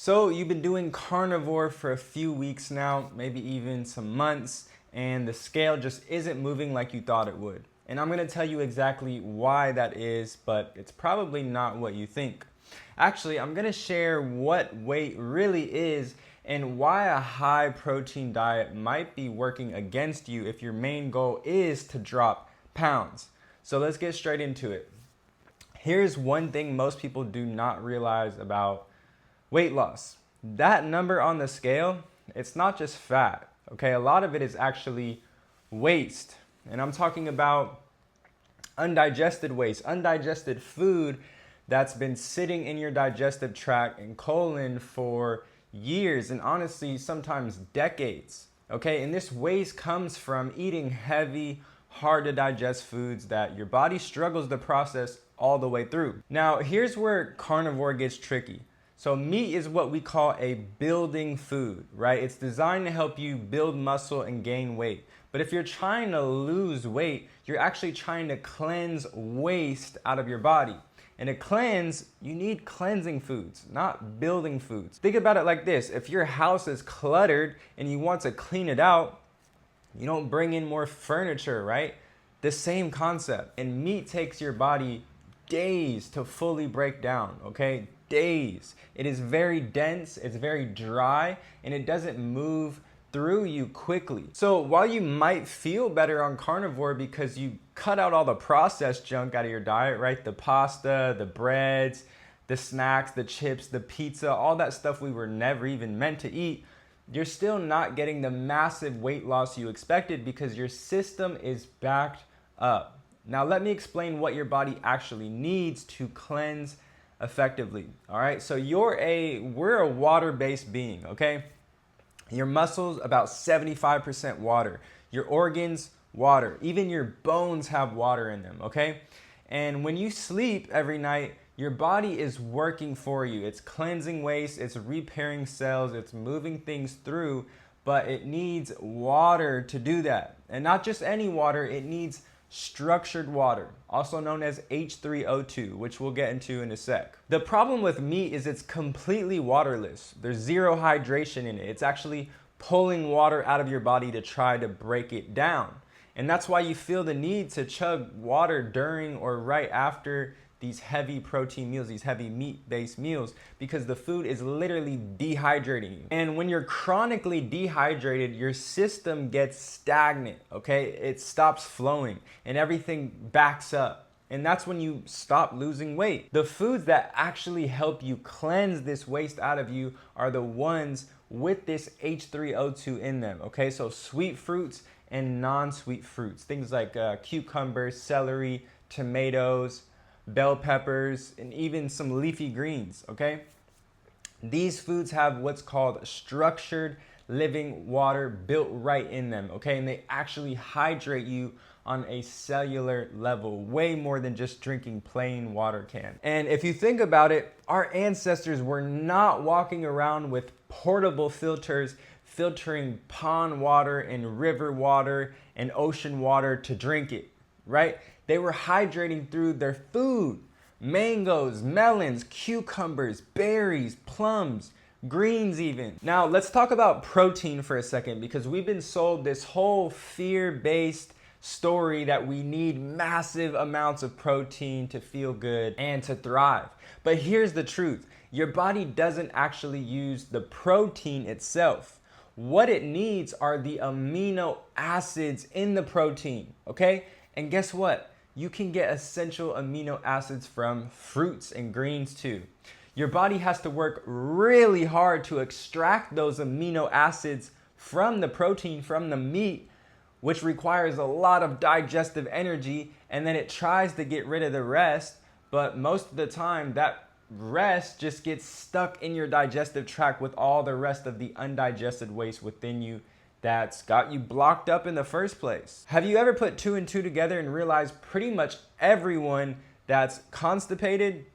So you've been doing carnivore for a few weeks now, maybe even some months, and the scale just isn't moving like you thought it would. And I'm gonna tell you exactly why that is, but it's probably not what you think. Actually, I'm gonna share what weight really is and why a high protein diet might be working against you if your main goal is to drop pounds. So let's get straight into it. Here's one thing most people do not realize about weight loss. That number on the scale, it's not just fat, okay? A lot of it is actually waste. And I'm talking about undigested waste, undigested food that's been sitting in your digestive tract and colon for years and honestly, sometimes decades, okay? And this waste comes from eating heavy, hard to digest foods that your body struggles to process all the way through. Now, here's where carnivore gets tricky. So meat is what we call a building food, right? It's designed to help you build muscle and gain weight. But if you're trying to lose weight, you're actually trying to cleanse waste out of your body. And to cleanse, you need cleansing foods, not building foods. Think about it like this. If your house is cluttered and you want to clean it out, you don't bring in more furniture, right? The same concept. And meat takes your body days to fully break down, okay? Days. It is very dense, it's very dry, and it doesn't move through you quickly. So while you might feel better on carnivore because you cut out all the processed junk out of your diet, right? The pasta, the breads, the snacks, the chips, the pizza, all that stuff we were never even meant to eat, you're still not getting the massive weight loss you expected because your system is backed up. Now let me explain what your body actually needs to cleanse effectively. All right, so we're a water-based being, okay? Your muscles, about 75% water. Your organs, water. Even your bones have water in them, okay? And when you sleep every night, your body is working for you. It's cleansing waste, it's repairing cells, it's moving things through, but it needs water to do that. And not just any water, it needs structured water, also known as H3O2, which we'll get into in a sec. The problem with meat is it's completely waterless. There's zero hydration in it. It's actually pulling water out of your body to try to break it down. And that's why you feel the need to chug water during or right after these heavy protein meals, these heavy meat-based meals, because the food is literally dehydrating you. And when you're chronically dehydrated, your system gets stagnant, okay? It stops flowing and everything backs up. And that's when you stop losing weight. The foods that actually help you cleanse this waste out of you are the ones with this H3O2 in them, okay? So sweet fruits and non-sweet fruits, things like cucumbers, celery, tomatoes, bell peppers, and even some leafy greens, okay? These foods have what's called structured living water built right in them, okay? And they actually hydrate you on a cellular level, way more than just drinking plain water can. And if you think about it, our ancestors were not walking around with portable filters filtering pond water and river water and ocean water to drink it, right? They were hydrating through their food. Mangoes, melons, cucumbers, berries, plums, greens even. Now let's talk about protein for a second because we've been sold this whole fear-based story that we need massive amounts of protein to feel good and to thrive. But here's the truth. Your body doesn't actually use the protein itself. What it needs are the amino acids in the protein, okay? And guess what? You can get essential amino acids from fruits and greens too. Your body has to work really hard to extract those amino acids from the protein, from the meat, which requires a lot of digestive energy, and then it tries to get rid of the rest, but most of the time that rest just gets stuck in your digestive tract with all the rest of the undigested waste within you that's got you blocked up in the first place. Have you ever put two and two together and realized pretty much everyone that's constipated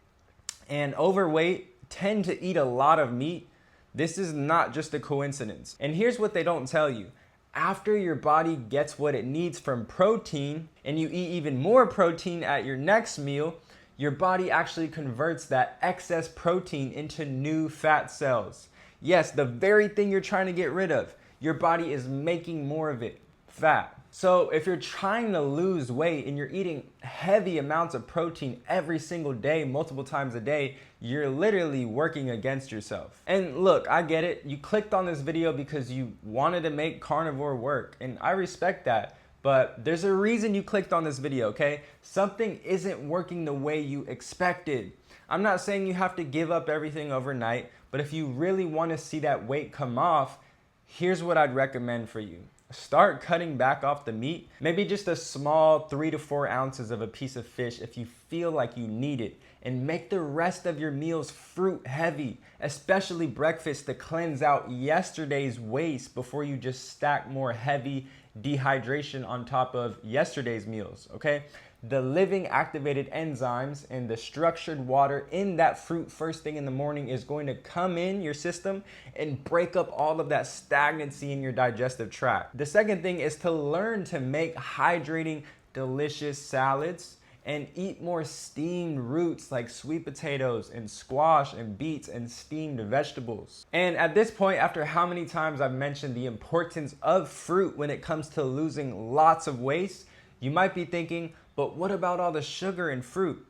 and overweight tend to eat a lot of meat? This is not just a coincidence. And here's what they don't tell you. After your body gets what it needs from protein and you eat even more protein at your next meal, Your body actually converts that excess protein into new fat cells. Yes, the very thing you're trying to get rid of. Your body is making more of it, fat. So if you're trying to lose weight and you're eating heavy amounts of protein every single day, multiple times a day, you're literally working against yourself. And look, I get it. You clicked on this video because you wanted to make carnivore work, and I respect that. But there's a reason you clicked on this video, okay? Something isn't working the way you expected. I'm not saying you have to give up everything overnight, but if you really want to see that weight come off, here's what I'd recommend for you. Start cutting back off the meat, maybe just a small 3 to 4 ounces of a piece of fish if you feel like you need it, and make the rest of your meals fruit heavy, especially breakfast, to cleanse out yesterday's waste before you just stack more heavy dehydration on top of yesterday's meals, okay? The living activated enzymes and the structured water in that fruit first thing in the morning is going to come in your system and break up all of that stagnancy in your digestive tract. The second thing is to learn to make hydrating, delicious salads and eat more steamed roots like sweet potatoes and squash and beets and steamed vegetables. And at this point, after how many times I've mentioned the importance of fruit when it comes to losing lots of waste, you might be thinking, but what about all the sugar in fruit?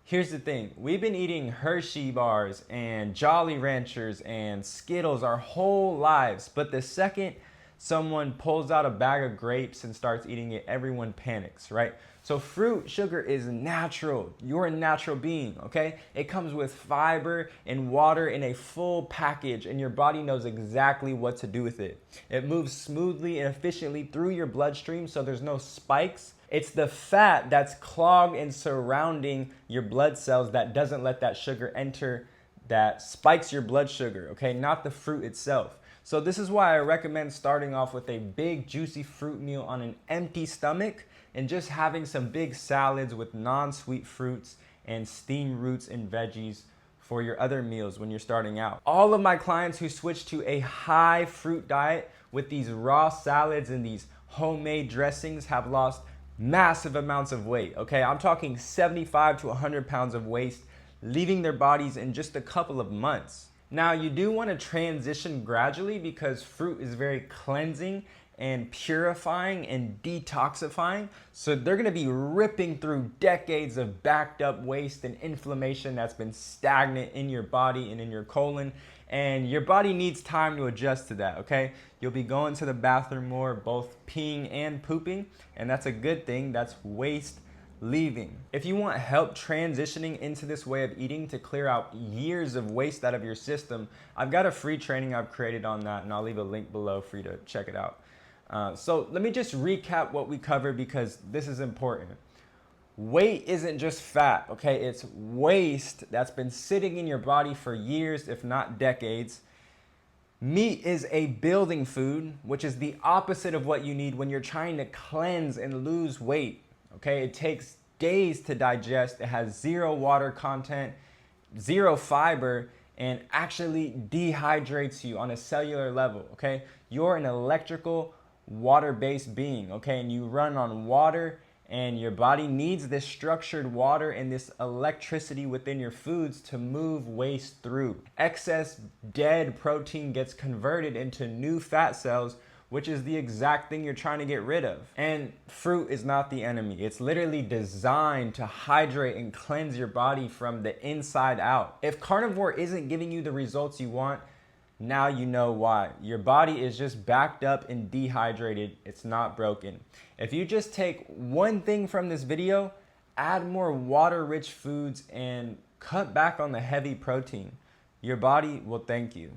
Here's the thing. We've been eating Hershey bars and Jolly Ranchers and Skittles our whole lives, but the second someone pulls out a bag of grapes and starts eating it, everyone panics, right? So fruit sugar is natural. You're a natural being, okay? It comes with fiber and water in a full package, and your body knows exactly what to do with it. It moves smoothly and efficiently through your bloodstream, so there's no spikes. It's the fat that's clogged and surrounding your blood cells that doesn't let that sugar enter, that spikes your blood sugar, okay? Not the fruit itself. So this is why I recommend starting off with a big juicy fruit meal on an empty stomach and just having some big salads with non-sweet fruits and steamed roots and veggies for your other meals when you're starting out. All of my clients who switch to a high fruit diet with these raw salads and these homemade dressings have lost massive amounts of weight, okay? I'm talking 75 to 100 pounds of waste leaving their bodies in just a couple of months. Now, you do want to transition gradually because fruit is very cleansing and purifying and detoxifying. So they're going to be ripping through decades of backed up waste and inflammation that's been stagnant in your body and in your colon. And your body needs time to adjust to that, okay? You'll be going to the bathroom more, both peeing and pooping, and that's a good thing. That's waste leaving. If you want help transitioning into this way of eating to clear out years of waste out of your system, I've got a free training I've created on that, and I'll leave a link below for you to check it out. So let me just recap what we covered because this is important. Weight isn't just fat, okay? It's waste that's been sitting in your body for years, if not decades. Meat is a building food, which is the opposite of what you need when you're trying to cleanse and lose weight, okay? It takes days to digest. It has 0 water content, 0 fiber, and actually dehydrates you on a cellular level, okay? You're an electrical water-based being, okay? And you run on water, and your body needs this structured water and this electricity within your foods to move waste through. Excess dead protein gets converted into new fat cells, which is the exact thing you're trying to get rid of. And fruit is not the enemy. It's literally designed to hydrate and cleanse your body from the inside out. If carnivore isn't giving you the results you want, now you know why. Your body is just backed up and dehydrated. It's not broken. If you just take one thing from this video, add more water-rich foods and cut back on the heavy protein, your body will thank you.